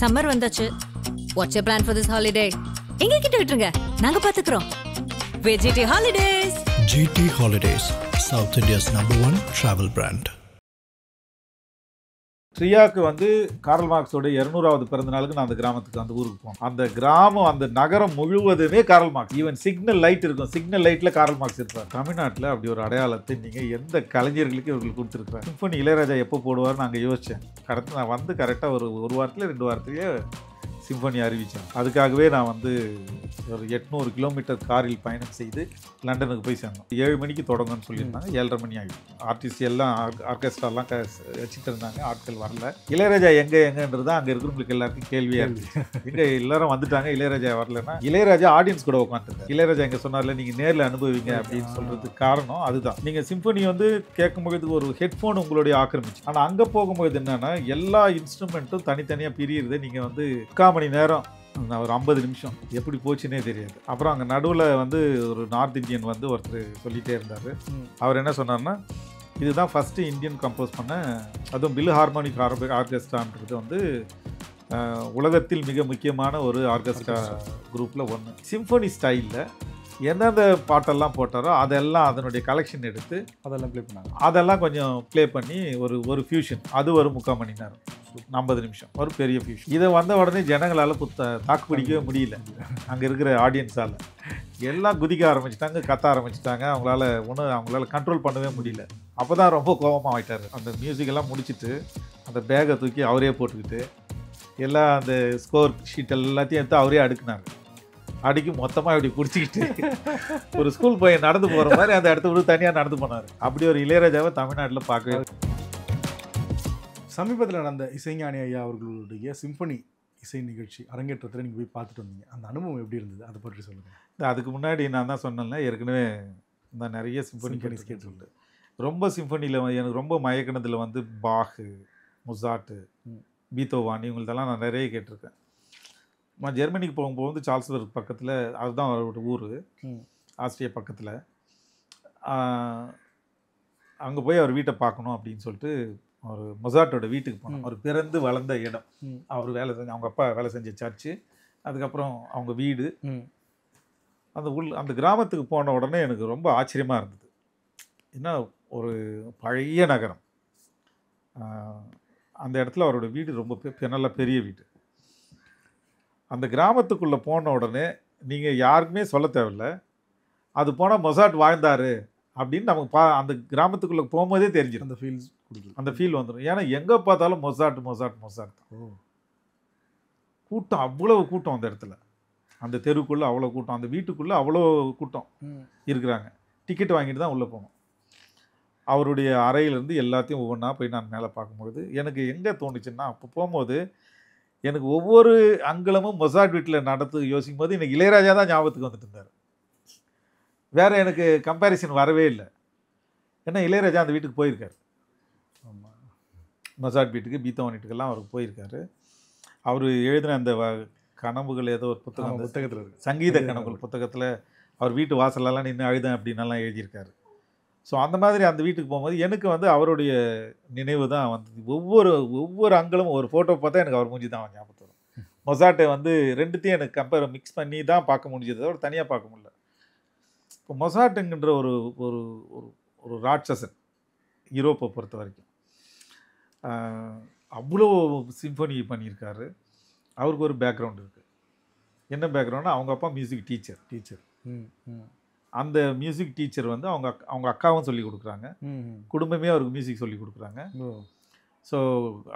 Summer வந்தாச்சு. What's your plan for this holiday? எங்க கிட்ட விட்டுருங்க, நாங்க பாத்துக்கிறோம். VGT Holidays. GT Holidays, South India's #1 travel brand. ட்ரியாக்கு வந்து கார்ல் மார்க்ஸோட 200வது பிறந்த நாளுக்கு நான் அந்த கிராமத்துக்கு அந்த ஊருக்கு போனேன். அந்த கிராமம் அந்த நகரம் முழுவதுமே Karl Marx. Even signal light இருக்கும், சிக்னல் லைட்டில் கார்ல் மார்க்ஸ் இருப்பார். தமிழ்நாட்டில் அப்படி ஒரு அடையாளத்தை நீங்கள் எந்த கலைஞர்களுக்கு இவர்களுக்கு கொடுத்துருக்குறேன். சிம்பனி இளையராஜா எப்போ போடுவார்னு நாங்கள் யோசித்தேன். கடத்து நான் வந்து கரெக்டாக ஒரு வாரத்தில் 2 வாரத்துலேயே சிம்பனி அறிவித்தேன். அதுக்காகவே நான் வந்து ஒரு 800 கிலோமீட்டர் காரில் பயணம் செய்து லண்டனுக்கு போய் சேர்ந்தோம். 7 மணிக்கு தொடங்கும்னு சொல்லியிருந்தாங்க. 7:30 மணி ஆகிடும். ஆர்டிஸ்ட் எல்லாம் ஆர்கெஸ்ட்ராலாம் வச்சுட்டு இருந்தாங்க. ஆட்கள் வரல. இளையராஜா எங்கன்றது அங்கே இருக்கிறவங்களுக்கு எல்லாருக்கும் கேள்வியாக இருந்துச்சு. எங்கே எல்லாரும் வந்துட்டாங்க, இளையராஜா வரலன்னா இளையராஜா ஆடியன்ஸ் கூட உட்காந்துருக்காங்க. இளையராஜா எங்கே சொன்னார்ல, நீங்கள் நேரில் அனுபவிங்க அப்படின்னு சொல்கிறதுக்கு காரணம் அதுதான். நீங்கள் சிம்பனி வந்து கேட்கும்போது ஒரு ஹெட்ஃபோன் உங்களுடைய ஆக்கிரமிச்சு. ஆனால் அங்கே போகும்போது என்னென்னா எல்லா இன்ஸ்ட்ருமெண்ட்டும் தனித்தனியாக பிரியிறதை நீங்கள் வந்து 3/4 மணி நேரம், ஒரு 50 நிமிஷம் எப்படி போச்சுன்னே தெரியாது. அப்புறம் அங்கே நடுவில் வந்து ஒரு நார்த் இந்தியன் வந்து ஒருத்தர் சொல்லிகிட்டே இருந்தார். அவர் என்ன சொன்னார்னா, இதுதான் ஃபஸ்ட்டு இந்தியன் கம்போஸ் பண்ண, அதுவும் பில் ஹார்மோனிக் ஆர்கெஸ்ட்ரான்றது வந்து உலகத்தில் மிக முக்கியமான ஒரு ஆர்கெஸ்ட்ரா குரூப்பில் ஒன்று. சிம்பனி ஸ்டைலில் எந்தெந்த பாட்டெல்லாம் போட்டாரோ அதெல்லாம் அதனுடைய கலெக்ஷன் எடுத்து அதெல்லாம் ப்ளே பண்ணாங்க. அதெல்லாம் கொஞ்சம் ப்ளே பண்ணி ஒரு ஃபியூஷன், அது ஒரு 3/4 மணி நேரம், 50 நிமிஷம், ஒரு பெரிய ஃபியூஷன். இதை வந்த உடனே ஜனங்களால் தாக்கு பிடிக்கவே முடியல. அங்கே இருக்கிற ஆடியன்ஸால் எல்லாம் குதிக்க ஆரம்பிச்சிட்டாங்க, கத்த ஆரம்பிச்சிட்டாங்க. அவங்களால கண்ட்ரோல் பண்ணவே முடியல. அப்போ தான் ரொம்ப கோபமாக ஆகிட்டார். அந்த மியூசிக்கெல்லாம் முடிச்சுட்டு அந்த பேக்கை தூக்கி அவரே போட்டுக்கிட்டு எல்லாம் அந்த ஸ்கோர் ஷீட் எல்லாத்தையும் எடுத்து அவரே அடுக்குனாங்க. அடிக்கி மொத்தமாக இப்படி பிடிச்சிக்கிட்டு ஒரு ஸ்கூல் போய் நடந்து போகிற மாதிரி அந்த இடத்த விட்டு தனியாக நடந்து போனார். அப்படி ஒரு இளையராஜாவை தமிழ்நாட்டில் பார்க்கவே. சமீபத்தில் நடந்த இசைஞானி ஐயா அவர்களுடைய சிம்பனி இசை நிகழ்ச்சி அரங்கேற்றத்தில் நீங்கள் போய் பார்த்துட்டு வந்தீங்க. அந்த அனுபவம் எப்படி இருந்தது, அதை பற்றி சொல்லுங்கள். அதுக்கு முன்னாடி நான் தான் சொன்னேன்ல, ஏற்கனவே நான் நிறைய சிம்பனி கேட்டுருக்கு. ரொம்ப சிம்பனியில் எனக்கு ரொம்ப மயக்கினதில் வந்து பாகு, முசாட்டு, பீத்தோவான், இவங்களதெல்லாம் நான் நிறைய கேட்டிருக்கேன். நான் ஜெர்மனிக்கு போகும்போது வந்து சார்ல்ஸ்பர்க் பக்கத்தில், அதுதான் அவரோட ஊர், ஆஸ்திரியா பக்கத்தில். அங்கே போய் அவர் வீட்டை பார்க்கணும் அப்படின்னு சொல்லிட்டு ஒரு மொசாட்டோட வீட்டுக்கு போனோம். அவர் பிறந்து வளர்ந்த இடம், அவர் வேலை செஞ்ச, அவங்க அப்பா வேலை செஞ்ச சர்ச்சு, அதுக்கப்புறம் அவங்க வீடு. அந்த கிராமத்துக்கு போன உடனே எனக்கு ரொம்ப ஆச்சரியமாக இருந்தது. ஏன்னா ஒரு பழைய நகரம், அந்த இடத்துல அவரோட வீடு ரொம்ப நல்ல பெரிய வீடு. அந்த கிராமத்துக்குள்ளே போன உடனே நீங்கள் யாருக்குமே சொல்ல தேவையில்லை, அது போனால் மொசாட் வாழ்ந்தார் அப்படின்னு நமக்கு அந்த கிராமத்துக்குள்ளே போகும்போதே தெரிஞ்சிடும். அந்த ஃபீல் வந்துடும். ஏன்னா எங்கே பார்த்தாலும் மொசாட் தான். கூட்டம், அவ்வளோ கூட்டம் அந்த இடத்துல, அந்த தெருவுக்குள்ளே அவ்வளோ கூட்டம், அந்த வீட்டுக்குள்ளே அவ்வளோ கூட்டம் இருக்கிறாங்க. டிக்கெட் வாங்கிட்டு தான் உள்ளே போகணும். அவருடைய அறையிலேருந்து எல்லாத்தையும் ஒவ்வொன்றா போய் நான் மேலே பார்க்கும்போது எனக்கு எங்கே தோணுச்சுன்னா, அப்போ போகும்போது எனக்கு ஒவ்வொரு அங்கலமும் மொசாட் வீட்டில் யோசிக்கும் போது எனக்கு இளையராஜா தான் ஞாபகத்துக்கு வந்துட்டு இருந்தார். வேறு எனக்கு கம்பேரிசன் வரவே இல்லை. ஏன்னா இளையராஜா அந்த வீட்டுக்கு போயிருக்காரு. மொசாட் வீட்டுக்கு, பீத்தோவன் வீட்டுக்கெல்லாம் அவருக்கு போயிருக்காரு. அவர் எழுதின அந்த கனவுகள் ஏதோ ஒரு புத்தகத்தில் இருக்குது, சங்கீத கனவுகள் புத்தகத்தில் அவர் வீட்டு வாசலெல்லாம் நின்று அழுதேன் அப்படின்னெல்லாம் எழுதியிருக்காரு. ஸோ அந்த மாதிரி அந்த வீட்டுக்கு போகும்போது எனக்கு வந்து அவருடைய நினைவு தான் வந்தது. ஒவ்வொரு அங்களும் ஒரு ஃபோட்டோ பார்த்தா எனக்கு அவர் மூஞ்சி தான் ஞாபகத்து வரும். மொசாட்டை வந்து ரெண்டுத்தையும் எனக்கு மிக்ஸ் பண்ணி தான் பார்க்க முடிஞ்சது, அவர் தனியாக பார்க்க முடியல. இப்போ மொசாட்டுங்கிற ஒரு ஒரு ஒரு ராட்சசன் யூரோப்பை பொறுத்த வரைக்கும் அவ்வளோ சிம்பனி பண்ணியிருக்காரு. அவருக்கு ஒரு பேக்ரவுண்ட் இருக்குது. என்ன பேக்ரவுண்ட்னா, அவங்க அப்பா மியூசிக் டீச்சர். அந்த மியூசிக் டீச்சர் வந்து அவங்க அக்காவும் சொல்லி கொடுக்குறாங்க, குடும்பமே அவருக்கு மியூசிக் சொல்லி கொடுக்குறாங்க. ஸோ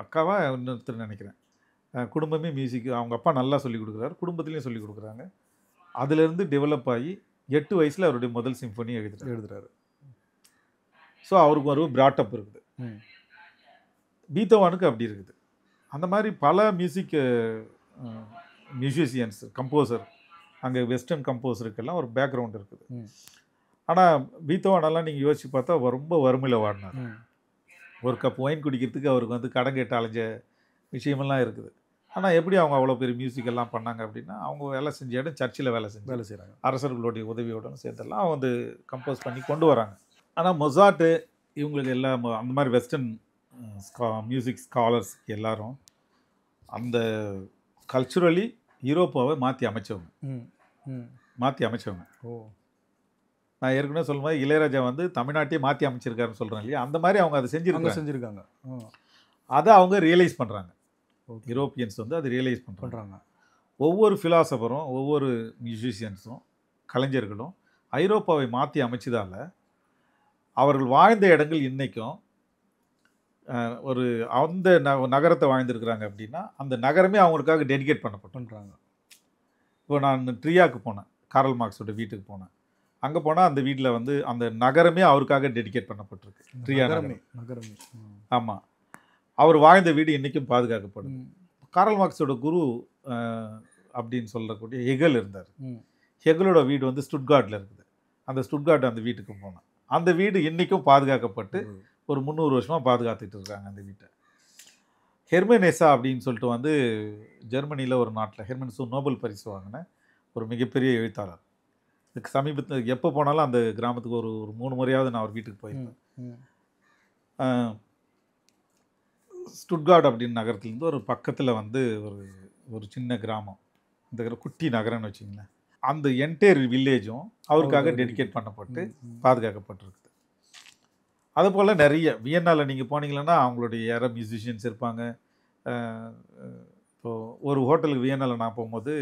அக்காவா இன்னொருத்தர் நினைக்கிறேன், குடும்பமே மியூசிக், அவங்க அப்பா நல்லா சொல்லி கொடுக்குறாரு, குடும்பத்துலேயும் சொல்லி கொடுக்குறாங்க. அதுலேருந்து டெவலப் ஆகி 8 வயசில் அவருடைய முதல் சிம்பனி எழுதுறாரு. ஸோ அவருக்கு ஒரு பிராட்டப் இருக்குது. பீத்தோவானுக்கு அப்படி இருக்குது. அந்த மாதிரி பல மியூசிஷியன்ஸ், கம்போசர், அங்கே வெஸ்டர்ன் கம்போசருக்கெல்லாம் ஒரு பேக்ரவுண்ட் இருக்குது. ஆனால் பீத்தோவானெல்லாம் நீங்கள் யோசிச்சு பார்த்தா ரொம்ப வறுமையில் வாடினார். ஒரு கப் ஒயின் குடிக்கிறதுக்கு அவருக்கு வந்து கடன் கேட்டு அலைஞ்ச விஷயமெல்லாம் இருக்குது. ஆனால் எப்படி அவங்க அவ்வளோ பெரிய மியூசிக் எல்லாம் பண்ணாங்க அப்படின்னா, அவங்க வேலை செஞ்ச இடம் சர்ச்சில் வேலை செய்கிறாங்க. அரசர்களுடைய உதவியோடு சேர்த்தெல்லாம் அவங்க வந்து கம்போஸ் பண்ணி கொண்டு வராங்க. ஆனால் மொசாட்டு இவங்களுக்கு எல்லாம் அந்த மாதிரி வெஸ்டர்ன் மியூசிக் ஸ்காலர்ஸ் எல்லாரும் அந்த கல்ச்சுரலி யூரோப்பாவை மாற்றி அமைச்சவங்க. ம் ம் மாற்றி அமைச்சவங்க. ஓ நான் ஏற்கனவே சொல்லும் போது இளையராஜா வந்து தமிழ்நாட்டையே மாற்றி அமைச்சிருக்காருன்னு சொல்கிறேன் இல்லையா, அந்த மாதிரி அவங்க அதை அங்கே செஞ்சுருக்காங்க. செஞ்சுருக்காங்க. அதை அவங்க ரியலைஸ் பண்ணுறாங்க. ஓகே யூரோப்பியன்ஸ் வந்து அதை ரியலைஸ் பண்ணுறாங்க. பண்ணுறாங்க. ஒவ்வொரு ஃபிலாசபரும் ஒவ்வொரு மியூசிஷியன்ஸும் கலைஞர்களும் ஐரோப்பாவை மாற்றி அமைச்சதால் அவர்கள் வாழ்ந்த இடங்கள் இன்றைக்கும் ஒரு அந்த நகரத்தை வாழ்ந்துருக்கிறாங்க அப்படின்னா அந்த நகரமே அவங்களுக்காக டெடிகேட் பண்ணப்பட்டுறாங்க. இப்போ நான் ட்ரியாக்கு போனேன், காரல் மார்க்ஸோட வீட்டுக்கு போனேன். அங்கே போனால் அந்த வீட்டில் வந்து அந்த நகரமே அவருக்காக டெடிகேட் பண்ணப்பட்டிருக்கு. ட்ரியா நகரமே. ஆமாம், அவர் வாழ்ந்த வீடு இன்றைக்கும் பாதுகாக்கப்படுது. காரல் மார்க்ஸோட குரு அப்படின்னு சொல்லக்கூடிய ஹெகல் இருந்தார். ஹெகலோட வீடு வந்து ஸ்டுட்கார்ட்டில் இருக்குது. அந்த ஸ்டுட்கார்ட் அந்த வீட்டுக்கு போனேன். அந்த வீடு இன்றைக்கும் பாதுகாக்கப்பட்டு ஒரு 300 வருஷமாக பாதுகாத்துட்டு இருக்காங்க அந்த வீட்டை. ஹெர்மன் ஹெஸ்ஸா அப்படின்னு சொல்லிட்டு வந்து ஜெர்மனியில் ஒரு நாட்டில் ஹெர்மன் நோபல் பரிசு வாங்கின ஒரு மிகப்பெரிய எழுத்தாளர். இதுக்கு சமீபத்தில் எப்போ போனாலும் அந்த கிராமத்துக்கு ஒரு 3 முறையாவது நான் அவர் வீட்டுக்கு போயிருந்தேன். ஸ்டுட்கார்ட் அப்படின்னு நகரத்துலேருந்து ஒரு பக்கத்தில் வந்து ஒரு சின்ன கிராமம், இந்த குட்டி நகரம்னு வச்சிங்களேன். அந்த என்டையர் வில்லேஜும் அவருக்காக டெடிகேட் பண்ணப்பட்டு பாதுகாக்கப்பட்டிருக்குது. அதுபோல் நிறைய வியன்னாவில் நீங்கள் போனீங்கன்னா அவங்களுடைய யாரோ மியூசிஷியன்ஸ் இருப்பாங்க. இப்போது ஒரு ஹோட்டலுக்கு வியன்னாவில் நான் போகும்போது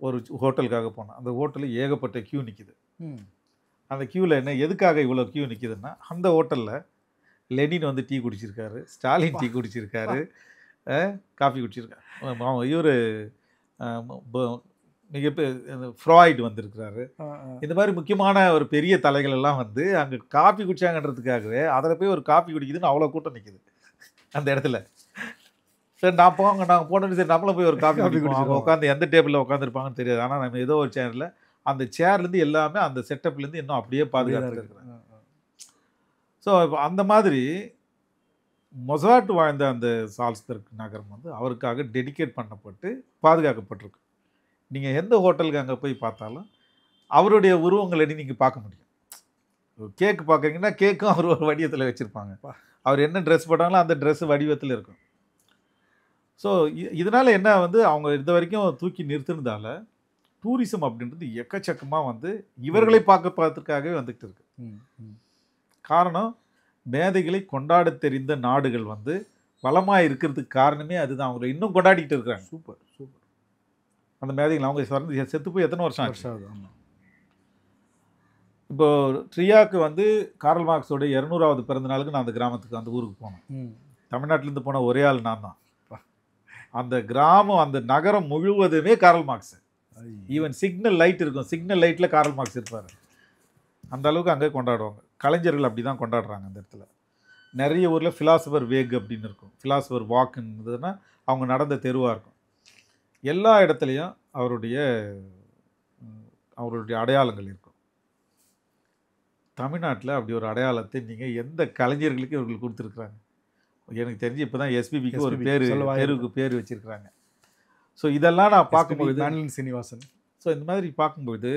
ஒரு ஹோட்டலுக்காக போனேன். அந்த ஹோட்டலில் ஏகப்பட்ட க்யூ நிற்கிது. அந்த க்யூவில் என்ன எதுக்காக இவ்வளோ க்யூ நிற்கிதுன்னா, அந்த ஹோட்டலில் லெனின் வந்து டீ குடிச்சிருக்காரு, ஸ்டாலின் டீ குடிச்சிருக்காரு, காஃபி குடிச்சிருக்காரு, இவர் மிகப்பெரிய ஃப்ராய்டு வந்திருக்கிறாரு. இந்த மாதிரி முக்கியமான ஒரு பெரிய தலைகள் எல்லாம் வந்து அங்கே காஃபி குடிச்சாங்கன்றதுக்காகவே அதில் போய் ஒரு காஃபி குடிக்குதுன்னு அவ்வளோ கூட்டம் நிற்கிது அந்த இடத்துல. சரி நாங்கள் போனோம், சரி நம்மளும் போய் ஒரு காஃபி குடிக்கணும். அவங்க உட்காந்து எந்த டேபிளில் உட்காந்துருப்பாங்கன்னு தெரியாது. ஆனால் நம்ம ஏதோ ஒரு சேரில் அந்த சேர்லேருந்து எல்லாமே அந்த செட்டப்லேருந்து இன்னும் அப்படியே பாதுகாத்து இருக்கிறாங்க. ஸோ இப்போ அந்த மாதிரி மொசாட் வாழ்ந்த அந்த சால்ஸ்பர்க் நகரம் வந்து அவருக்காக டெடிகேட் பண்ணப்பட்டு பாதுகாக்கப்பட்டிருக்கு. நீங்கள் எந்த ஹோட்டலுக்கு அங்கே போய் பார்த்தாலும் அவருடைய உருவங்களை நீங்கள் பார்க்க முடியும். கேக்கு பார்க்குறீங்கன்னா கேக்கும் அவர் ஒரு வடிவத்தில் வச்சுருப்பாங்க. அவர் என்ன ட்ரெஸ் போட்டாங்களோ அந்த ட்ரெஸ்ஸு வடிவத்தில் இருக்கும். ஸோ இதனால் என்ன வந்து அவங்க இது வரைக்கும் தூக்கி நிறுத்தினதால டூரிசம் அப்படின்றது எக்கச்சக்கமாக வந்து இவர்களை பார்க்கறதுக்காகவே வந்துகிட்டு இருக்கு. காரணம், மேதைகளை கொண்டாட தெரிந்த நாடுகள் வந்து வளமாக இருக்கிறதுக்கு காரணமே அதுதான். அவங்களை இன்னும் கொண்டாடிக்கிட்டு இருக்கிறாங்க. Super super. அந்த மேதைகள் அவங்க செத்து போய் எத்தனை வருஷம் ஆச்சு? ஆமாம். இப்போ ட்ரியாக்கு வந்து காரல் மார்க்ஸோட 200வது பிறந்த நாளுக்கு நான் அந்த கிராமத்துக்கு அந்த ஊருக்கு போனேன். தமிழ்நாட்டிலேருந்து போன ஒரே ஆள் நான் தான். அந்த கிராமம் அந்த நகரம் முழுவதுமே Karl Marx. Even signal light இருக்கும், சிக்னல் லைட்டில் காரல் மார்க்ஸ் இருப்பார். அந்த அளவுக்கு அங்கே கொண்டாடுவாங்க. கலைஞர்கள் அப்படி தான் கொண்டாடுறாங்க அந்த இடத்துல. நிறைய ஊரில் ஃபிலாசபர் வேக் அப்படின்னு இருக்கும், ஃபிலாசபர் வாக்குன்றதுன்னா அவங்க நடந்த தெருவாக இருக்கும். எல்லா இடத்துலையும் அவருடைய அடையாளங்கள் இருக்கும். தமிழ்நாட்டில் அப்படி ஒரு அடையாளத்தை நீங்கள் எந்த கலைஞர்களுக்கு இவர்கள் கொடுத்துருக்குறாங்க? எனக்கு தெரிஞ்சு இப்போ தான் எஸ்பிபிக்கு ஒரு பேருக்கு பேர் வச்சுருக்குறாங்க. ஸோ இதெல்லாம் நான் பார்க்கும்போது சீனிவாசன். ஸோ இந்த மாதிரி பார்க்கும்போது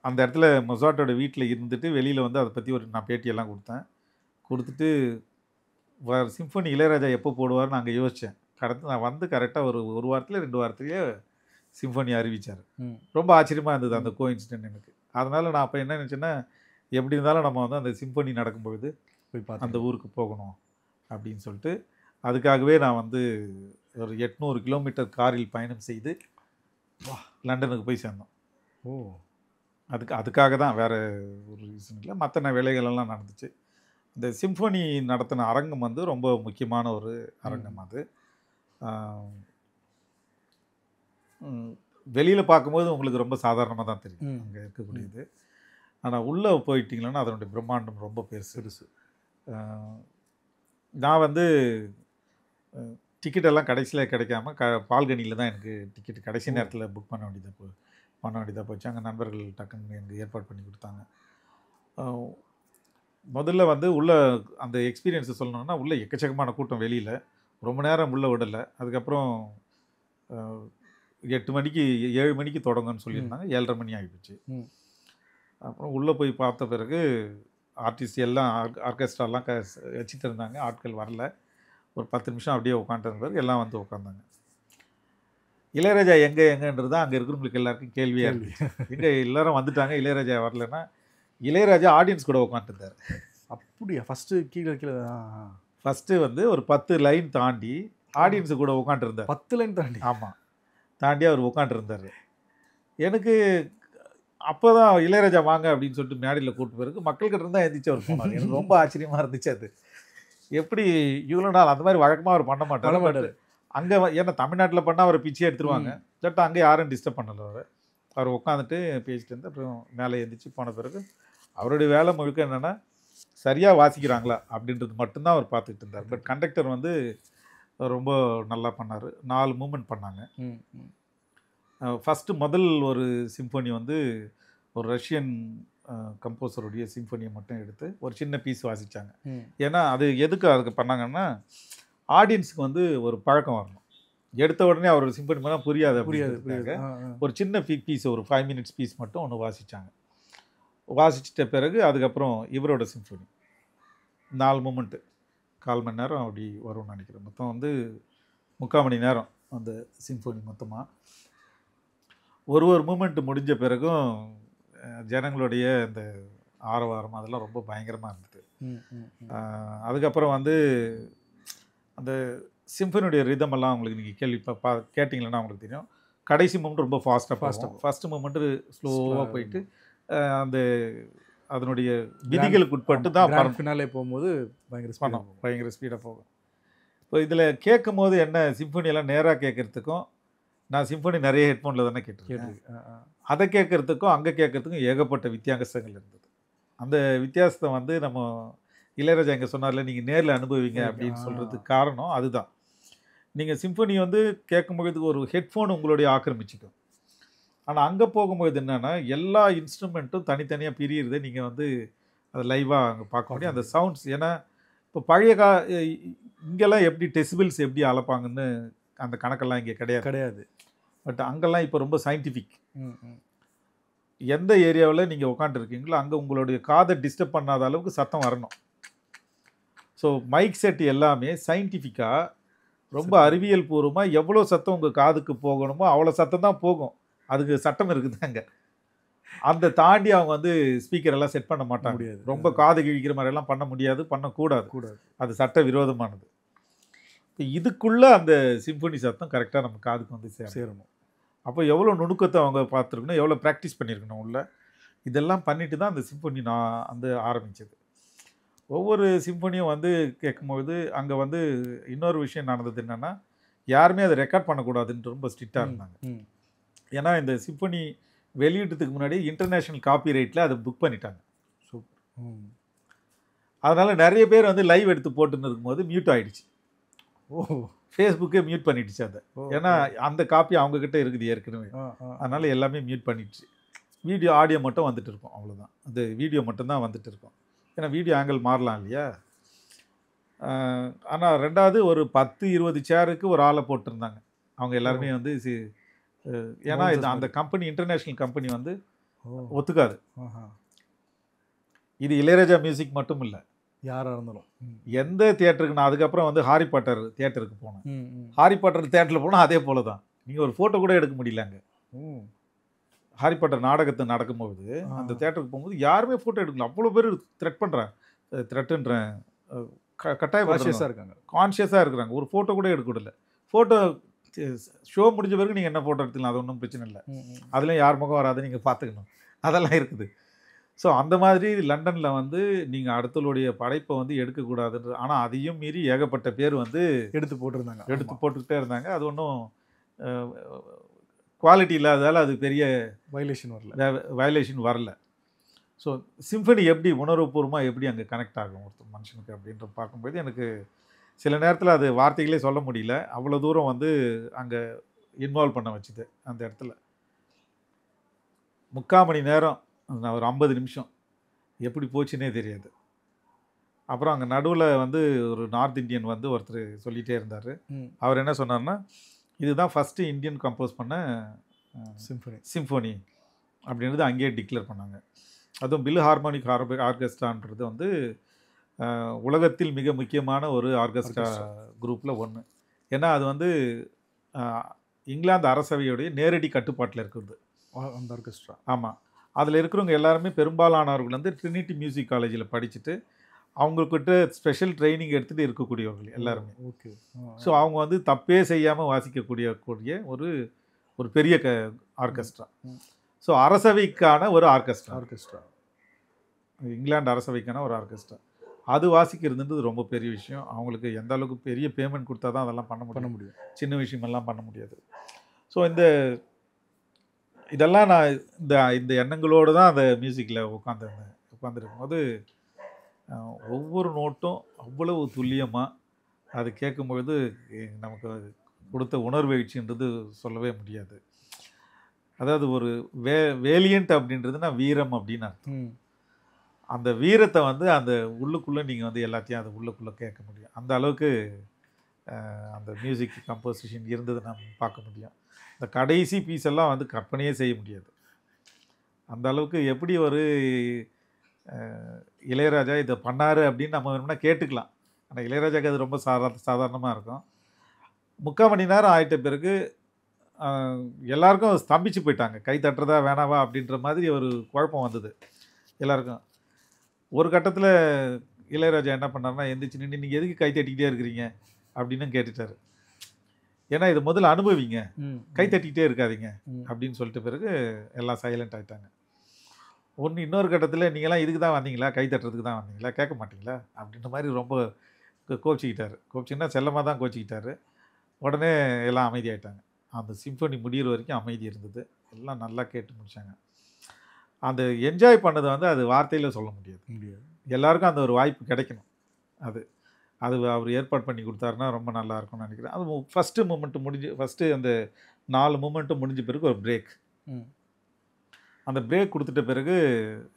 அந்த இடத்துல மொசாட்டோட வீட்டில் இருந்துட்டு வெளியில் வந்து அதை பற்றி நான் பேட்டியெல்லாம் கொடுத்துட்டு சிம்ஃபனி இளையராஜா எப்போ போடுவார்னு நாங்கள் யோசித்தேன். நான் வந்து கரெக்டாக ஒரு வாரத்தில் 2 வாரத்துலேயே சிம்ஃபனி அறிவித்தார். ரொம்ப ஆச்சரியமாக இருந்தது அந்த கோஇன்சிடென்ட் எனக்கு. அதனால் நான் அப்போ என்ன நினச்சேன்னா, எப்படி இருந்தாலும் நம்ம வந்து அந்த சிம்ஃபனி நடக்கும்பொழுது போய் அந்த ஊருக்கு போகணும் அப்படின்னு சொல்லிட்டு அதுக்காகவே நான் வந்து ஒரு 800 கிலோமீட்டர் காரில் பயணம் செய்து லண்டனுக்கு போய் சேர்ந்தோம். அதுக்காக தான், வேறு ஒரு ரீசன் இல்லை. மற்ற வேலைகளெல்லாம் நடந்துச்சு. இந்த சிம்ஃபனி நடத்தின அரங்கம் வந்து ரொம்ப முக்கியமான ஒரு அரங்கம். அது வெளியில் பார்க்கும்போது உங்களுக்கு ரொம்ப சாதாரணமாக தான் தெரியும் அங்கே இருக்கக்கூடியது. ஆனால் உள்ளே போயிட்டீங்கன்னா அதனுடைய பிரம்மாண்டம் ரொம்ப பெருசு. நான் வந்து டிக்கெட்டெல்லாம் கடைசியில் கிடைக்காம பால்கனியில் தான் எனக்கு டிக்கெட் கடைசி நேரத்தில் புக் பண்ண வேண்டியதாக போச்சு. அங்கே நண்பர்கள் டக்குன்னு எனக்கு ஏற்பாடு பண்ணி கொடுத்தாங்க. முதல்ல வந்து உள்ளே அந்த எக்ஸ்பீரியன்ஸை சொல்லணுன்னா, உள்ளே எக்கச்சக்கமான கூட்டம், வெளியில் ரொம்ப நேரம் உள்ளே விடலை. அதுக்கப்புறம் 8 மணிக்கு 7 மணிக்கு தொடங்குன்னு சொல்லியிருந்தாங்க. 7:30 மணி ஆகிப்போச்சு. அப்புறம் உள்ளே போய் பார்த்த பிறகு ஆர்டிஸ்ட் எல்லாம் ஆர்கெஸ்ட்ராலாம் வச்சுட்டு இருந்தாங்க. ஆட்கள் வரல. ஒரு 10 நிமிஷம் அப்படியே உட்காந்துட்டு பிறகு எல்லாம் வந்து உட்காந்தாங்க. இளையராஜா எங்கன்றது தான் அங்கே இருக்கிறவங்களுக்கு எல்லாருக்கும் கேள்வியாக இருந்துச்சு. எங்கே எல்லாரும் வந்துட்டாங்க, இளையராஜா வரலன்னா இளையராஜா ஆடியன்ஸ் கூட உட்காந்துருந்தார். அப்படியா? ஃபஸ்ட்டு கீழே கீழே ஃபஸ்ட்டு வந்து ஒரு 10 லைன் தாண்டி ஆடியன்ஸு கூட உட்காந்துருந்தார். 10 லைன் தாண்டி? ஆமாம், தாண்டி அவர் உட்காந்துருந்தார். எனக்கு அப்போ தான் இளையராஜா வாங்க அப்படின்னு சொல்லிட்டு மேடையில் கூப்பிட்டு போயிருக்கு. மக்கள்கிட்ட இருந்தால் எந்திரிச்சு அவர் போனார். எனக்கு ரொம்ப ஆச்சரியமாக இருந்துச்சு அது. எப்படி இவ்வளோ நாள் அந்த மாதிரி வழக்கமாக அவர் பண்ண மாட்டார். அங்கே ஏன்னா தமிழ்நாட்டில் பண்ணால் அவரை பிச்சை எடுத்துருவாங்க. பட் அங்கே யாரும் டிஸ்டர்ப் பண்ணலை. அவர் உட்காந்துட்டு பேசிட்டு இருந்து அப்புறம் மேலே எழுந்திரிச்சு போன பிறகு அவருடைய வேலை முழுக்க என்னென்னா சரியாக வாசிக்கிறாங்களா அப்படின்றது மட்டும்தான் அவர் பார்த்துக்கிட்டு இருந்தார். பட் கண்டக்டர் வந்து ரொம்ப நல்லா பண்ணார். 4 மூமெண்ட் பண்ணாங்க. ஃபஸ்ட்டு முதல் ஒரு சிம்பொனி வந்து ஒரு ரஷ்யன் கம்போசருடைய சிம்பொனியை மட்டும் எடுத்து ஒரு சின்ன பீஸ் வாசித்தாங்க. ஏன்னா அது எதுக்கு அதுக்கு பண்ணாங்கன்னா ஆடியன்ஸுக்கு வந்து ஒரு பழக்கம் வரணும். எடுத்த உடனே அவர் சிம்பனி பண்ணால் புரியாது. ஒரு சின்ன பீஸ் ஒரு 5 மினிட்ஸ் பீஸ் மட்டும் ஒன்று வாசித்தாங்க. வாசிச்சிட்ட பிறகு அதுக்கப்புறம் இவரோட சிம்பனி 4 மூமெண்ட்டு 1/4 மணி நேரம் அப்படி வரும்னு நினைக்கிறேன். மொத்தம் வந்து 3/4 மணி நேரம் அந்த சிம்பொனி மொத்தமாக. ஒரு மூமெண்ட்டு முடிஞ்ச பிறகும் ஜனங்களுடைய அந்த ஆரவாரம் அதெல்லாம் ரொம்ப பயங்கரமாக இருந்தது. அதுக்கப்புறம் வந்து அந்த சிம்பனியுடைய ரிதமெல்லாம் உங்களுக்கு நீங்கள் கேட்டிங்களன்னா உங்களுக்கு தெரியும். கடைசி மூமெண்ட் ரொம்ப ஃபாஸ்ட்டாக ஃபஸ்ட்டு மூமெண்ட்டு ஸ்லோவாக போயிட்டு அந்த அதனுடைய விதிகளுக்கு உட்பட்டு தான் பின்னாலே போகும்போது பயங்கர ஸ்பீடாக போகும். இப்போ இதில் கேட்கும் போது என்ன சிம்பனியெல்லாம் நேராக கேட்குறதுக்கும் நான் சிம்பனி நிறைய ஹெட்ஃபோனில் தானே கேட்டிருக்கேன். அதை கேட்குறதுக்கும் அங்கே கேட்குறதுக்கும் ஏகப்பட்ட வித்தியாசங்கள் இருந்தது. அந்த வித்தியாசத்தை வந்து நம்ம இளையராஜா இங்கே சொன்னார்ல நீங்கள் நேரில் அனுபவிங்க அப்படின்னு சொல்கிறதுக்கு காரணம் அதுதான். நீங்கள் சிம்பனி வந்து கேட்கும்பொழுது ஒரு ஹெட்ஃபோன் உங்களுடைய ஆக்கிரமிச்சிக்கும். ஆனால் அங்கே போகும்போது என்னென்னா எல்லா இன்ஸ்ட்ருமெண்ட்டும் தனித்தனியாக பிரியிறதை நீங்கள் வந்து அதை லைவாக அங்கே பார்க்க முடியும். அந்த சவுண்ட்ஸ் ஏன்னா இப்போ பழைய இங்கெல்லாம் எப்படி டெசிபிள்ஸ் எப்படி அளப்பாங்கன்னு அந்த கணக்கெல்லாம் இங்கே கிடையாது. பட் அங்கெல்லாம் இப்போ ரொம்ப சயின்டிஃபிக். எந்த ஏரியாவில் நீங்கள் உட்காந்துருக்கீங்களோ அங்கே உங்களுடைய காதை டிஸ்டர்ப் பண்ணாத அளவுக்கு சத்தம் வரணும். ஸோ மைக் செட் எல்லாமே சயின்டிஃபிக்காக ரொம்ப அறிவியல் பூர்வமாக எவ்வளோ சத்தம் உங்கள் காதுக்கு போகணுமோ அவ்வளோ சத்தம் தான் போகும். அதுக்கு சட்டம் இருக்குது அங்கே. அந்த தாண்டி அவங்க வந்து ஸ்பீக்கரெல்லாம் செட் பண்ண மாட்டாங்க. ரொம்ப காது கிழிக்கிற மாதிரிலாம் பண்ண முடியாது, பண்ணக்கூடாது. அது சட்ட விரோதமானது. இதுக்குள்ளே அந்த சிம்பனி சத்தம் கரெக்டாக நம்ம காதுக்கு வந்து சேரணும். அப்போ எவ்வளோ நுணுக்கத்தை அவங்க பார்த்துருக்கணும், எவ்வளோ ப்ராக்டிஸ் பண்ணியிருக்கணும் உள்ள. இதெல்லாம் பண்ணிட்டு தான் அந்த சிம்பனி நான் வந்து ஆரம்பித்தது. ஒவ்வொரு சிம்பனியும் வந்து கேட்கும்போது அங்கே வந்து இன்னொரு விஷயம் நடந்தது என்னென்னா யாருமே அதை ரெக்கார்ட் பண்ணக்கூடாதுன்னு ரொம்ப ஸ்ட்ரிக்டாக இருந்தாங்க. ஏன்னா இந்த சிம்பனி வெளியிட்டதுக்கு முன்னாடி இன்டர்நேஷ்னல் காப்பிரைட்டில் அதை புக் பண்ணிட்டாங்க. அதனால் நிறைய பேர் வந்து லைவ் எடுத்து போட்டுன்னு இருக்கும்போது மியூட் ஆகிடுச்சு. ஃபேஸ்புக்கே மியூட் பண்ணிடுச்சு அதை. ஏன்னா அந்த காப்பி அவங்கக்கிட்ட இருக்குது ஏற்கனவே. அதனால் எல்லாமே மியூட் பண்ணிடுச்சு. வீடியோ ஆடியோ மட்டும் வந்துட்டு இருக்கும், அவ்வளோதான். அந்த வீடியோ மட்டும்தான் வந்துட்டு இருக்கும். ஏன்னா வீடியோ ஆங்கிள் மாறலாம் இல்லையா. ஆனால் ரெண்டாவது ஒரு 10-20 சேருக்கு ஒரு ஆளை போட்டிருந்தாங்க. அவங்க எல்லாருமே வந்து ஏன்னா இது அந்த கம்பெனி இன்டர்நேஷ்னல் கம்பெனி வந்து ஒத்துக்காது. இது இளையராஜா மியூசிக் மட்டும் இல்லை, யாராக இருந்தாலும் எந்த தியேட்டருக்கு. நான் அதுக்கப்புறம் வந்து ஹாரி பாட்டர் தியேட்டருக்கு போனேன். ஹாரி பாட்டர் தியேட்டரில் போனால் அதே போல தான். நீங்கள் ஒரு ஃபோட்டோ கூட எடுக்க முடியல அங்கே. ஹாரி பாட்டர் நாடகத்தை நடக்கும்போது அந்த தியேட்டருக்கு போகும்போது யாருமே ஃபோட்டோ எடுக்கல. அவ்வளோ பேர் த்ரெட்டுன்றேன் கட்டாயமாக இருக்காங்க, கான்ஷியஸாக இருக்கிறாங்க. ஒரு ஃபோட்டோ கூட எடுக்க விடல. ஃபோட்டோ ஷோ முடிஞ்ச பிறகு நீங்கள் என்ன ஃபோட்டோ எடுத்துக்கலாம், அது ஒன்றும் பிரச்சனை இல்லை. அதுலேயும் யார் முகம் வராது, நீங்கள் பார்த்துக்கணும், அதெல்லாம் இருக்குது. ஸோ அந்த மாதிரி லண்டனில் வந்து நீங்கள் அடுத்தவளுடைய படைப்பை வந்து எடுக்கக்கூடாதுன்ற. ஆனால் அதையும் மீறி ஏகப்பட்ட பேர் வந்து எடுத்து போட்டுக்கிட்டே இருந்தாங்க. அது ஒன்றும் குவாலிட்டி இல்லாததால் அது பெரிய வயலேஷன் வரல. ஸோ சிம்பனி எப்படி உணர்வுபூர்வமாக எப்படி அங்கே கனெக்ட் ஆகும் ஒருத்தர் மனுஷனுக்கு அப்படின்ற பார்க்கும்போது எனக்கு சில நேரத்தில் அது வார்த்தைகளே சொல்ல முடியல. அவ்வளோ தூரம் வந்து அங்கே இன்வால்வ் பண்ண வச்சுது அந்த இடத்துல. 3/4 மணி நேரம், ஒரு 50 நிமிஷம் எப்படி போச்சுன்னே தெரியாது. அப்புறம் அங்கே நடுவில் வந்து ஒரு நார்த் இந்தியன் வந்து ஒருத்தர் சொல்லிகிட்டே இருந்தார். அவர் என்ன சொன்னார்னா, இதுதான் ஃபஸ்ட்டு இந்தியன் கம்போஸ் பண்ண சிம்பொனி அப்படின்றது அங்கேயே டிக்ளேர் பண்ணாங்க. அதுவும் பில் ஹார்மோனிக் ஆர்கெஸ்ட்ரான்றது வந்து உலகத்தில் மிக முக்கியமான ஒரு ஆர்கெஸ்ட்ரா குரூப்பில் ஒன்று. ஏன்னா அது வந்து இங்கிலாந்து அரசவையுடைய நேரடி கட்டுப்பாட்டில் இருக்கிறது அந்த ஆர்கெஸ்ட்ரா. ஆமாம். அதில் இருக்கிறவங்க எல்லாருமே பெரும்பாலானவர்கள் வந்து ட்ரினிட்டி மியூசிக் காலேஜில் படிச்சுட்டு அவங்கக்கிட்ட ஸ்பெஷல் ட்ரைனிங் எடுத்துகிட்டு இருக்கக்கூடியவர்கள் எல்லாருமே. ஓகே. ஸோ அவங்க வந்து தப்பே செய்யாமல் வாசிக்கக்கூடிய ஒரு பெரிய ஆர்கெஸ்ட்ரா. ஸோ அரசவைக்கான ஒரு ஆர்கெஸ்ட்ரா, இங்கிலாந்து அரசவைக்கான ஒரு ஆர்கெஸ்ட்ரா. அது வாசிக்கிறதுன்றது ரொம்ப பெரிய விஷயம். அவங்களுக்கு எந்த அளவுக்கு பெரிய பேமெண்ட் கொடுத்தா தான் அதெல்லாம் பண்ண முடியும். சின்ன விஷயமெல்லாம் பண்ண முடியாது. ஸோ இதெல்லாம் நான் இந்த எண்ணங்களோடு தான் அந்த மியூசிக்கில் உட்காந்துருக்கும் போது ஒவ்வொரு நோட்டும் அவ்வளவு துல்லியமாக அது கேட்கும்பொழுது நமக்கு கொடுத்த உணர்வெழுச்சின்றது சொல்லவே முடியாது. அதாவது ஒரு வேலியன்ட் அப்படின்றதுனா வீரம் அப்படின்னு அர்த்தம். அந்த வீரத்தை வந்து அந்த உள்ளுக்குள்ளே நீங்கள் வந்து எல்லாத்தையும் அது உள்ளுக்குள்ளே கேட்க முடியும். அந்த அளவுக்கு அந்த மியூசிக் கம்போசிஷன் இருந்தது நம்ம பார்க்க முடியும். இந்த கடைசி பீஸ் எல்லாம் வந்து கற்பனையே செய்ய முடியாது. அந்த அளவுக்கு எப்படி ஒரு இளையராஜா இதை பண்ணார் அப்படின்னு நம்ம வேணும்னா கேட்டுக்கலாம். ஆனால் இளையராஜாக்கு அது ரொம்ப சாதாரணமாக இருக்கும். 3/4 மணி நேரம் ஆகிட்ட பிறகு எல்லாருக்கும் ஸ்தம்பிச்சு போயிட்டாங்க. கை தட்டுறதா வேணாவா அப்படின்ற மாதிரி ஒரு குழப்பம் வந்தது எல்லாருக்கும். ஒரு கட்டத்தில் இளையராஜா என்ன பண்ணார்னா, எந்திரிச்சு நின்று நீங்கள் எதுக்கு கை தட்டிக்கிட்டே இருக்கிறீங்க அப்படின்னு கேட்டுட்டார். ஏன்னா இது முதல்ல அனுபவிங்க, கை தட்டிக்கிட்டே இருக்காதீங்க அப்படின்னு சொல்லிட்டு பிறகு எல்லாம் சைலண்ட் ஆகிட்டாங்க. இன்னொரு கட்டத்தில் நீங்களாம் இதுக்கு தான் வந்தீங்களா, கை தட்டுறதுக்கு தான் வந்தீங்களா, கேட்க மாட்டீங்களா அப்படின்ற மாதிரி ரொம்ப கோச்சிக்கிட்டார். கோச்சிங்கன்னா செல்லமாக தான் கோச்சிக்கிட்டார். உடனே எல்லாம் அமைதியாகிட்டாங்க. அந்த சிம்பனி முடிகிற வரைக்கும் அமைதி இருந்தது. எல்லாம் நல்லா கேட்டு முடித்தாங்க. அந்த என்ஜாய் பண்ணதை வந்து அது வார்த்தையில் சொல்ல முடியாது. எல்லாருக்கும் அந்த ஒரு வாய்ப்பு கிடைக்கணும். அது அவர் ஏற்பாடு பண்ணி கொடுத்தாருன்னா ரொம்ப நல்லா இருக்கும்னு நினைக்கிறேன். அது ஃபஸ்ட்டு மூமெண்ட்டு ஃபஸ்ட்டு அந்த 4 மூமெண்ட்டும் முடிஞ்ச பிறகு ஒரு பிரேக். அந்த பிரேக் கொடுத்துட்ட பிறகு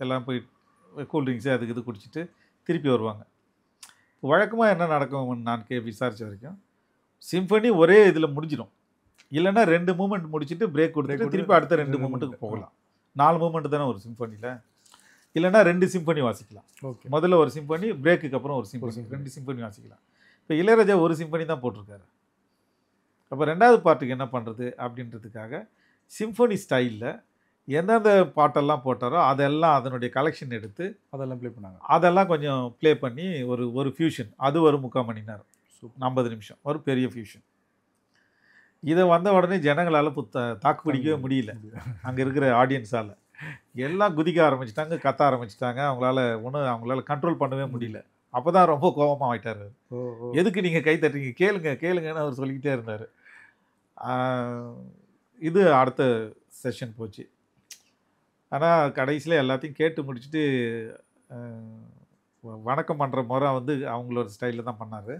எல்லாம் போய் கூல்ட்ரிங்க்ஸு அதுக்கு இது குடிச்சிட்டு திருப்பி வருவாங்க. வழக்கமாக என்ன நடக்கும் நான் விசாரித்த வரைக்கும், சிம்பனி ஒரே இதில் முடிஞ்சிடும். இல்லைன்னா 2 மூமெண்ட் முடிச்சுட்டு பிரேக் கொடுத்துட்டு திருப்பி அடுத்த 2 மூமெண்ட்டுக்கு போகலாம். 4 மூமெண்ட் தானே ஒரு சிம்பனியில். இல்லைன்னா 2 சிம்பனி வாசிக்கலாம். முதல்ல ஒரு சிம்பனி, பிரேக்குக்கு அப்புறம் ஒரு சிம்பனி, 2 சிம்பனி வாசிக்கலாம். இப்போ இளையராஜா ஒரு சிம்பனி தான் போட்டிருக்காரு. அப்போ 2வது பார்ட்டுக்கு என்ன பண்ணுறது அப்படின்றதுக்காக சிம்பனி ஸ்டைலில் எந்தெந்த பாட்டெல்லாம் போட்டாரோ அதெல்லாம் அதனுடைய கலெக்ஷன் எடுத்து அதெல்லாம் ப்ளே பண்ணாங்க. அதெல்லாம் கொஞ்சம் ப்ளே பண்ணி ஒரு ஃபியூஷன், அது ஒரு 3/4 மணி நேரம், 50 நிமிஷம், ஒரு பெரிய ஃபியூஷன். இதை வந்த உடனே ஜனங்களால் தாக்கு பிடிக்கவே முடியல. அங்கே இருக்கிற ஆடியன்ஸால் எல்லாம் குதிக்க ஆரம்பிச்சிட்டாங்க, கத்த ஆரம்பிச்சிட்டாங்க. அவங்களால கண்ட்ரோல் பண்ணவே முடியல. அப்போ தான் ரொம்ப கோபமாக ஆகிட்டார். எதுக்கு நீங்கள் கை தட்டுறீங்க, கேளுங்கன்னு அவர் சொல்லிக்கிட்டே இருந்தார். இது அடுத்த செஷன் போச்சு. ஆனால் கடைசியில் எல்லாத்தையும் கேட்டு முடிச்சுட்டு வணக்கம் பண்ணுற முறை வந்து அவங்களோட ஸ்டைலில் தான் பண்ணார்.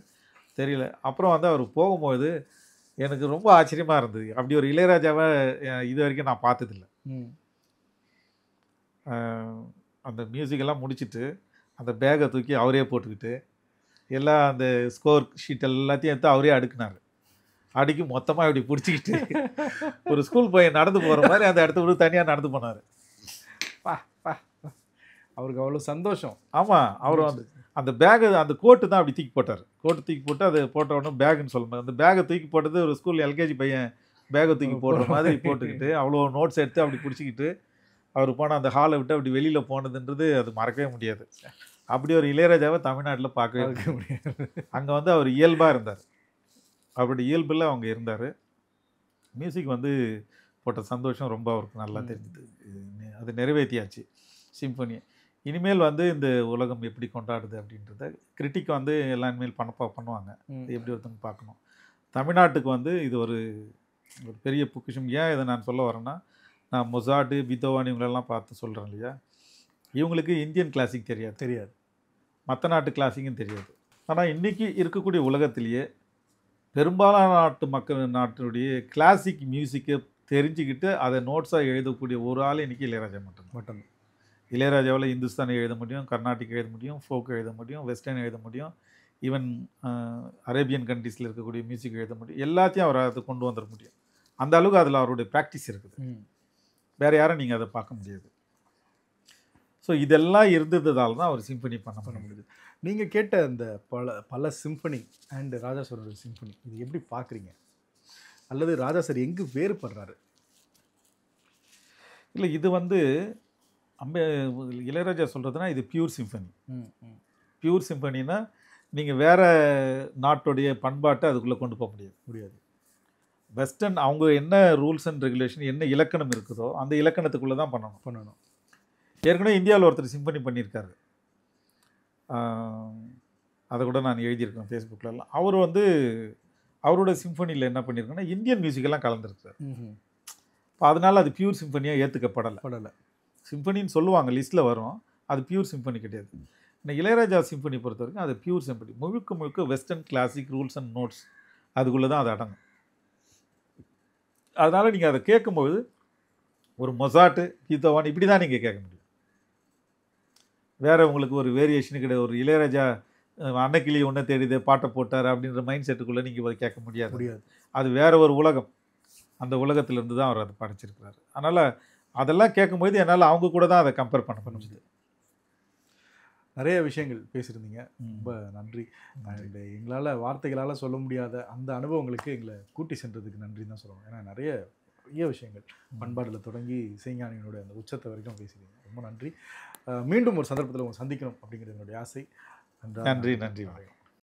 தெரியல. அப்புறம் வந்து அவர் போகும்போது எனக்கு ரொம்ப ஆச்சரியமாக இருந்தது. அப்படி ஒரு இளையராஜாவை இது வரைக்கும் நான் பார்த்ததில்ல. அந்த மியூசிக்கெல்லாம் முடிச்சுட்டு அந்த பேக்கை தூக்கி அவரே போட்டுக்கிட்டு எல்லாம் அந்த ஸ்கோர் ஷீட் எல்லாத்தையும் எடுத்து அவரே அடுக்குனார். அடுக்கி மொத்தமாக இப்படி பிடிச்சிக்கிட்டு ஒரு ஸ்கூல் போய் நடந்து போகிற மாதிரி அந்த இடத்த விட்டு தனியாக நடந்து போனார். அவருக்கு அவ்வளோ சந்தோஷம். ஆமாம். அவர் வந்து அந்த பேகை, அந்த கோட்டு தான் அப்படி தூக்கி போட்டார். கோட்டு தூக்கி போட்டு அது போட்ட உடனே பேகுன்னு சொல்லும்போது அந்த பேகை தூக்கி போட்டது ஒரு ஸ்கூல் எல்கேஜி பையன் பேகை தூக்கி போடுற மாதிரி போட்டுக்கிட்டு அவ்வளோ நோட்ஸ் எடுத்து அப்படி பிடிச்சிக்கிட்டு அவர் போன அந்த ஹாலை விட்டு அப்படி வெளியில் போனதுன்றது அது மறக்கவே முடியாது. அப்படி ஒரு இளையராஜாவை தமிழ்நாட்டில் பார்க்கவே முடியாது. அங்கே வந்து அவர் இயல்பாக இருந்தார். அவருடைய இயல்பில் அவங்க இருந்தார். மியூசிக் வந்து போட்ட சந்தோஷம் ரொம்ப அவருக்கு நல்லா தெரிஞ்சுது. அது நிறைவேற்றியாச்சு சிம்பனி. இனிமேல் வந்து இந்த உலகம் எப்படி கொண்டாடுது அப்படின்றத கிரிட்டிக் வந்து எல்லாம் இனிமேல் பண்ணுவாங்க. எப்படி ஒருத்தவங்க பார்க்கணும். தமிழ்நாட்டுக்கு வந்து இது ஒரு பெரிய பொக்கிஷம். ஏன் இதை நான் சொல்ல வரேன்னா, நான் மொசார்ட்டு, பீத்தோவன் இவங்களெல்லாம் பார்த்து சொல்கிறேன் இல்லையா, இவங்களுக்கு இந்தியன் கிளாசிக் தெரியாது, மற்ற நாட்டு கிளாசிக்கும் தெரியாது. ஆனால் இன்றைக்கி இருக்கக்கூடிய உலகத்திலேயே பெரும்பாலான நாட்டினுடைய கிளாசிக் மியூசிக்கை தெரிஞ்சுக்கிட்டு அதை நோட்ஸாக எழுதக்கூடிய ஒரு ஆள் இன்றைக்கி இளையராஜா மட்டும். இளையராஜாவில் இந்துஸ்தானி எழுத முடியும், கர்நாடிக் எழுத முடியும், ஃபோக் எழுத முடியும், வெஸ்டர்ன் எழுத முடியும், ஈவன் அரேபியன் கண்ட்ரீஸில் இருக்கக்கூடிய மியூசிக் எழுத முடியும். எல்லாத்தையும் அவர் அதை கொண்டு வந்துட முடியும். அந்த அளவுக்கு அதில் அவருடைய ப்ராக்டிஸ் இருக்குது. வேறு யாரும் நீங்கள் அதை பார்க்க முடியாது. ஸோ இதெல்லாம் இருந்ததால் தான் அவர் சிம்பனி பண்ண முடியுது. நீங்கள் கேட்ட அந்த பல சிம்பனி அண்ட் ராஜா சாரோட சிம்பனி இது எப்படி பார்க்குறீங்க? அல்லது ராஜா சார் எங்கு வேறுபடுறாரு? இல்லை, இது வந்து இளையராஜா சொல்கிறதுனா இது பியூர் சிம்பனி. பியூர் சிம்பனின்னா நீங்கள் வேறு நாட்டுடைய பண்பாட்டை அதுக்குள்ளே கொண்டு போக முடியாது. வெஸ்டர்ன் அவங்க என்ன ரூல்ஸ் அண்ட் ரெகுலேஷன், என்ன இலக்கணம் இருக்குதோ அந்த இலக்கணத்துக்குள்ளே தான் பண்ணணும். ஏற்கனவே இந்தியாவில் ஒருத்தர் சிம்பனி பண்ணியிருக்காரு. அதை கூட நான் எழுதியிருக்கேன் ஃபேஸ்புக்கிலலாம். அவர் வந்து அவரோட சிம்பனியில் என்ன பண்ணியிருக்கேன்னா இந்தியன் மியூசிக்கெல்லாம் கலந்துருக்கார். இப்போ அதனால் அது பியூர் சிம்பனியாக ஏற்றுக்கப்படலை. சிம்பனின்னு சொல்லுவாங்க, லிஸ்ட்டில் வரும், அது பியூர் சிம்பனி கிடையாது. இந்த இளையராஜா சிம்பனி பொறுத்த வரைக்கும் அது பியூர் சிம்பனி, முழுக்க western classic rules and notes அதுக்குள்ளே தான் அது அடங்கும். அதனால் நீங்கள் அதை கேட்கும்பொழுது ஒரு மொசாட்டு, கீதவான் இப்படி தான் நீங்கள் கேட்க முடியும். வேறு உங்களுக்கு ஒரு வேரியேஷனு கிடையாது. ஒரு இளையராஜா அன்னக்கிளி ஒன்றை தேடிதே பாட்டை போட்டார் அப்படின்ற மைண்ட் செட்டுக்குள்ளே நீங்கள் கேட்க முடியாது. அது வேறு ஒரு உலகம். அந்த உலகத்திலேருந்து தான் அவர் அதை படைச்சிருக்கிறாரு. அதனால் அதெல்லாம் கேட்கும்போது என்னால் அவங்க கூட தான் அதை கம்பேர் பண்ண முடியுது. நிறைய விஷயங்கள் பேசியிருந்தீங்க, ரொம்ப நன்றி. அண்ட் எங்களால் வார்த்தைகளால் சொல்ல முடியாத அந்த அனுபவங்களுக்கு எங்களை கூட்டி சென்றதுக்கு நன்றின்னு தான் சொல்லுவோம். ஏன்னா நிறைய விஷயங்கள் பண்பாடில் தொடங்கி இசைஞானியினுடைய அந்த உச்சத்தை வரைக்கும் பேசியிருக்கீங்க. ரொம்ப நன்றி. மீண்டும் ஒரு சந்தர்ப்பத்தில் உங்களை சந்திக்கணும் அப்படிங்கிறது என்னுடைய ஆசை. நன்றி.